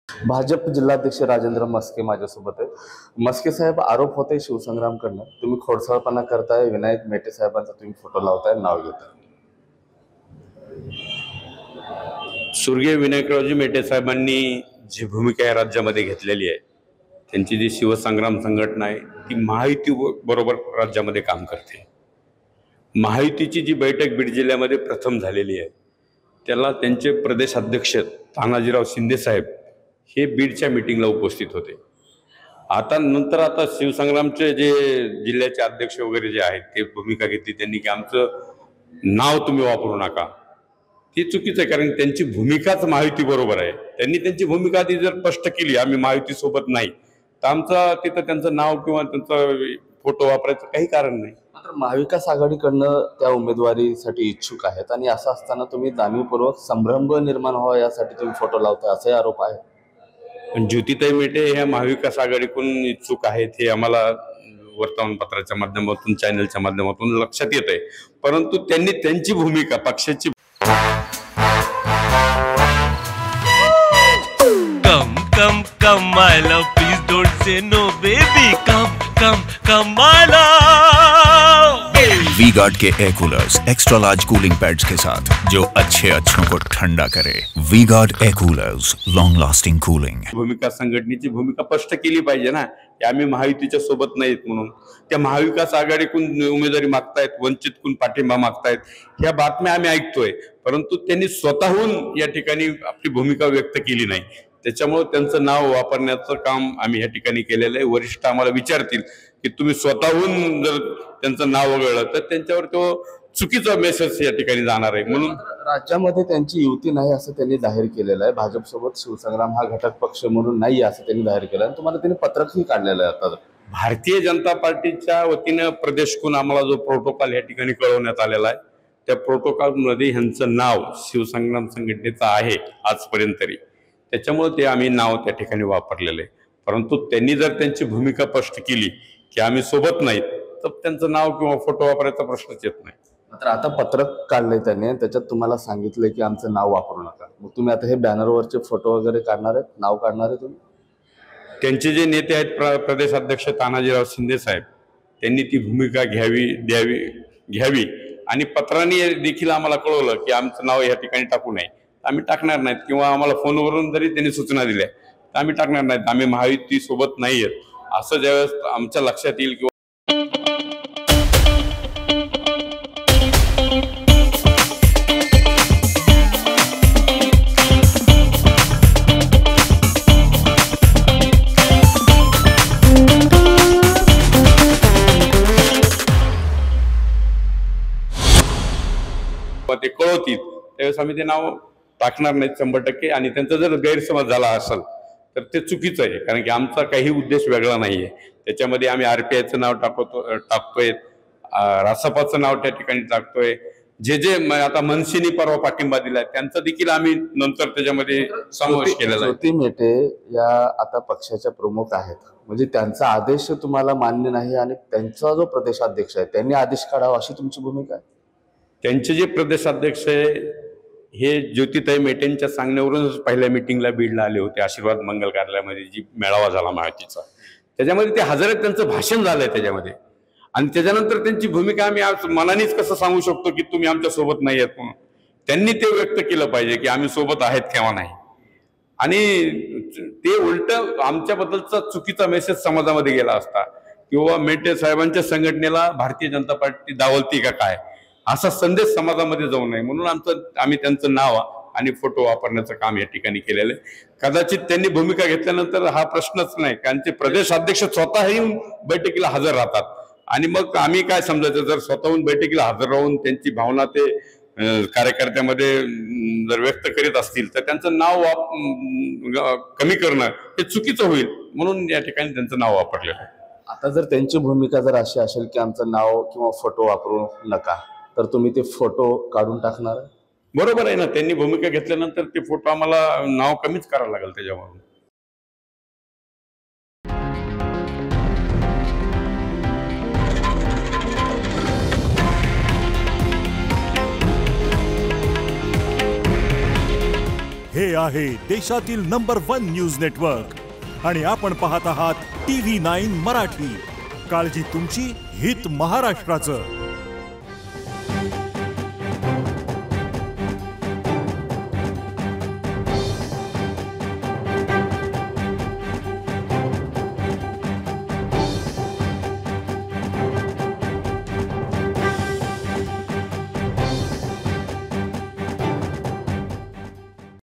भाजप जिल्हाध्यक्ष राजेंद्र मस्के माझ्यासोबत आहेत. मस्के साहेब, आरोप होते शिवसंग्रामकडनं, तुम्ही खोडसाळपणा करताय, विनायक मेटे साहेबांचा तुम्ही फोटो लावताय, नाव घेताय. स्वर्गीय विनायकरावजी मेटे साहेबांनी जी भूमिका या राज्यामध्ये घेतलेली आहे, त्यांची जी शिवसंग्राम संघटना आहे ती महायुती बरोबर राज्यामध्ये काम करते. महायुतीची जी बैठक बीड जिल्ह्यामध्ये प्रथम झालेली आहे त्याला त्यांचे प्रदेशाध्यक्ष तानाजीराव शिंदे साहेब हे बीडच्या मीटिंगला उपस्थित होते. आता शिवसंग्रामचे जे जिल्ह्याचे अध्यक्ष वगैरे जे आहेत ते भूमिका घेतली त्यांनी की आमचं नाव तुम्ही वापरू नका. ते चुकीचं आहे, कारण त्यांची भूमिकाच महायुती बरोबर आहे. त्यांनी त्यांची भूमिका आधी जर स्पष्ट केली आम्ही महायुती सोबत नाही, तर आमचं तिथं त्यांचं नाव किंवा त्यांचा फोटो वापरायचं काही कारण नाही. मात्र महाविकास आघाडीकडनं त्या उमेदवारीसाठी इच्छुक आहेत आणि असं असताना तुम्ही जाणीवपूर्वक संभ्रम निर्माण व्हावा यासाठी तुम्ही फोटो लावताय, असे आरोप आहे. पण ज्योतिताई मेटे ह्या महाविकास आघाडीकडून इच्छुक आहेत हे आम्हाला वर्तमानपत्राच्या माध्यमातून, चॅनलच्या माध्यमातून लक्षात येत आहे. परंतु त्यांनी त्यांची भूमिका पक्षाची Come, come, my love, please don't say no, baby. Come, my love. V Guard के air coolers extra large cooling pads के साथ जो अच्छों को ठंडा करे. V Guard air coolers, long lasting cooling. भूमिका संघटनेची भूमिका स्पष्ट केली पाहिजे ना की आम्ही महायुतीच्या सोबत नाहीत म्हणून. त्या महाविकास आघाडीकडून उमेदवारी मागतायत, वंचितकडून पाठिंबा मागतायत, ह्या बातम्या आम्ही ऐकतोय. परंतु त्यांनी स्वतःहून या ठिकाणी आपली भूमिका व्यक्त केली नाही. त्याच्यामुळे त्यांचं नाव वापरण्याचं काम आम्ही या ठिकाणी केलेलं आहे. वरिष्ठ आम्हाला विचारतील की तुम्ही स्वतःहून जर त्यांचं नाव वगळलं तर त्यांच्यावर तो चुकीचा मेसेज या ठिकाणी जाणार आहे. म्हणून राज्यामध्ये त्यांची युती नाही असं त्यांनी जाहीर केलेलं आहे. भाजपसोबत शिवसंग्राम हा घटक पक्ष म्हणून नाही असं त्यांनी जाहीर केलं आहे. तुम्हाला त्यांनी पत्रकही काढलेलं आहे. आता भारतीय जनता पार्टीच्या वतीनं प्रदेशकडून आम्हाला जो प्रोटोकॉल या ठिकाणी कळवण्यात आलेला आहे त्या प्रोटोकॉलमध्ये ह्यांचं नाव शिवसंग्राम संघटनेचं आहे आजपर्यंत तरी. त्याच्यामुळे ते आम्ही नाव त्या ठिकाणी वापरलेलं आहे. परंतु त्यांनी जर त्यांची भूमिका स्पष्ट केली की आम्ही सोबत नाहीत तर त्यांचं नाव किंवा फोटो वापरायचा प्रश्नच येत नाही. मात्र आता पत्रक काढलंय त्यांनी, त्याच्यात तुम्हाला सांगितलंय की आमचं नाव वापरू नका. मग तुम्ही आता हे बॅनरवरचे फोटो वगैरे काढणार आहेत, नाव काढणार आहे तुम्ही? त्यांचे जे नेते आहेत प्रदेशाध्यक्ष तानाजीराव शिंदे साहेब त्यांनी ती भूमिका घ्यावी आणि पत्राने देखील आम्हाला कळवलं की आमचं नाव या ठिकाणी टाकू नये. आम्ही टाकणार नाहीत, किंवा आम्हाला फोनवरून जरी त्यांनी सूचना दिल्या तर आम्ही टाकणार नाहीत. आम्ही महायुती सोबत नाही आहेत असं ज्यावेळेस आमच्या लक्षात येईल किंवा ते कळवतील त्यावेळेस आम्ही ते नाव टाकणार नाहीत 100%. आणि त्यांचा जर गैरसमज झाला असेल तर ते चुकीचं आहे, कारण की आमचा काही उद्देश वेगळा नाहीये. त्याच्यामध्ये आम्ही RPIचं नाव टाकतोय, रासपाचं नाव त्या ठिकाणी टाकतोय. जे आता मनसेनी परवा पाठिंबा दिलाय त्यांचा देखील आम्ही नंतर त्याच्यामध्ये समावेश केलेला आहे. ज्योती मेटे या आता पक्षाच्या प्रमुख आहेत, म्हणजे त्यांचा आदेश तुम्हाला मान्य नाही आणि त्यांचा जो प्रदेशाध्यक्ष आहे त्यांनी आदेश काढावा अशी तुमची भूमिका आहे? त्यांचे जे प्रदेशाध्यक्ष आहे हे ज्योतिताई मेटेंच्या सांगण्यावरूनच पहिल्या मीटिंगला बीडला आले होते. आशीर्वाद मंगल कार्यालयामध्ये जी मेळावा झाला महायुतीचा, त्याच्यामध्ये ते हजर आहेत, त्यांचं भाषण झालंय त्याच्यामध्ये. आणि त्याच्यानंतर त्यांची भूमिका आम्ही आज मनानेच कसं सांगू शकतो की तुम्ही आमच्या सोबत नाही आहेत म्हणून. त्यांनी ते व्यक्त केलं पाहिजे की आम्ही सोबत आहेत किंवा नाही. आणि ते उलट आमच्याबद्दलचा चुकीचा मेसेज समाजामध्ये गेला असता, किंवा मेटे साहेबांच्या संघटनेला भारतीय जनता पार्टी डावलती का काय असा संदेश समाजामध्ये जाऊ नये म्हणून आम्ही त्यांचं नाव आणि फोटो वापरण्याचं काम या ठिकाणी केलेलं आहे. कदाचित त्यांनी भूमिका घेतल्यानंतर हा प्रश्नच नाही, कारण ते प्रदेशाध्यक्ष स्वतःही बैठकीला हजर राहतात. आणि मग आम्ही काय समजायचं, जर स्वतःहून बैठकीला हजर राहून त्यांची भावना ते कार्यकर्त्यामध्ये जर व्यक्त करीत असतील तर त्यांचं नाव कमी करणं हे चुकीचं होईल. म्हणून या ठिकाणी त्यांचं नाव वापरलेलं आहे. आता जर त्यांची भूमिका जर अशी असेल की आमचं नाव किंवा फोटो वापरू नका, तर तुम्ही ते फोटो काढून टाकणार? बरोबर आहे ना. त्यांनी भूमिका घेतल्यानंतर ते फोटो आम्हाला नाव कमीच करावं लागेल त्याच्यावरून. हे आहे देशातील नंबर 1 न्यूज नेटवर्क आणि आपण पाहत आहात TV9 मराठी. काळजी तुमची, हित महाराष्ट्राचं.